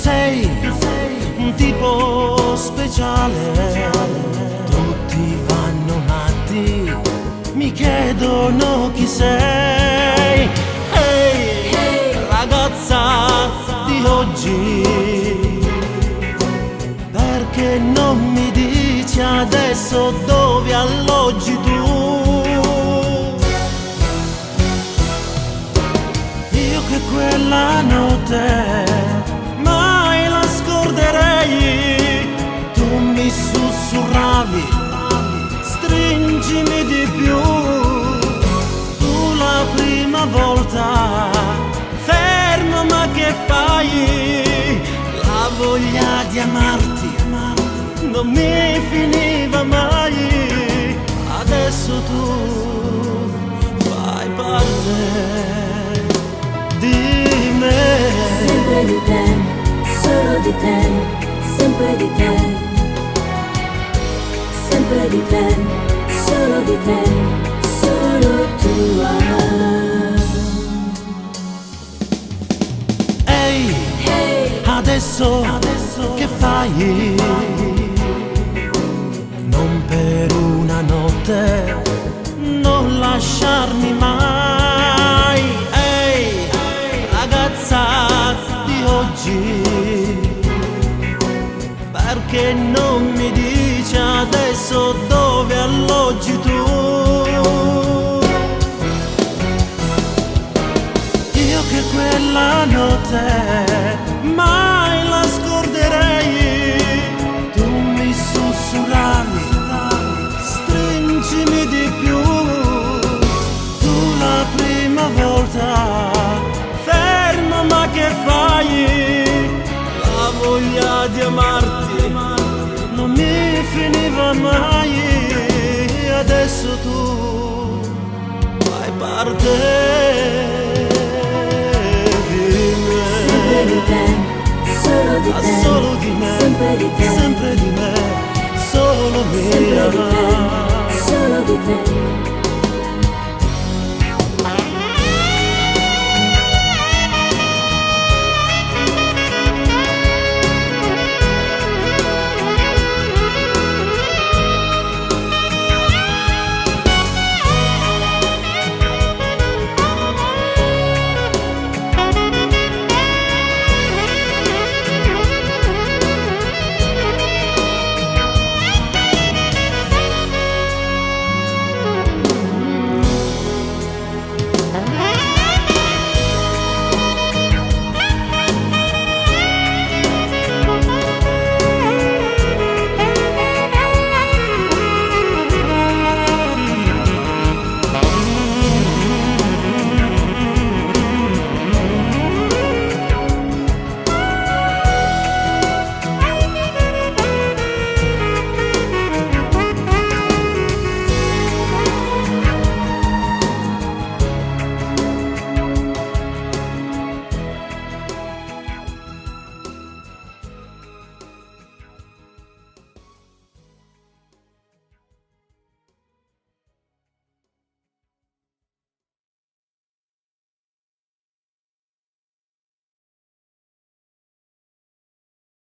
sei un tipo speciale, tutti vanno matti, mi chiedono chi sei. Ehi, ragazza di oggi, perché non mi dici adesso dove alloggi tu? Io che quella notte mai la scorderei, tu mi sussurravi, stringimi di più. Tu la prima volta, fermo ma che fai? La voglia di amarti non mi finiva mai. Adesso tu fai parte di me. Sempre di te, solo di te, sempre di te. Sempre di te, solo di te, solo tua. Ehi, adesso che fai? Non per una notte, non lasciarmi mai. Ehi, ragazza di oggi, perché non mi dici adesso dove alloggi tu? Io che quella notte mai la scorderei, tu mi sussurravi, stringimi di più. Tu la prima volta, fermo ma che fai? La voglia di amarti non mi finiva mai. Adesso tu fai parte di me. Sempre di te, solo di te, Solo di me, sempre di te, sempre di me, solo sempre mia. di te, solo di te.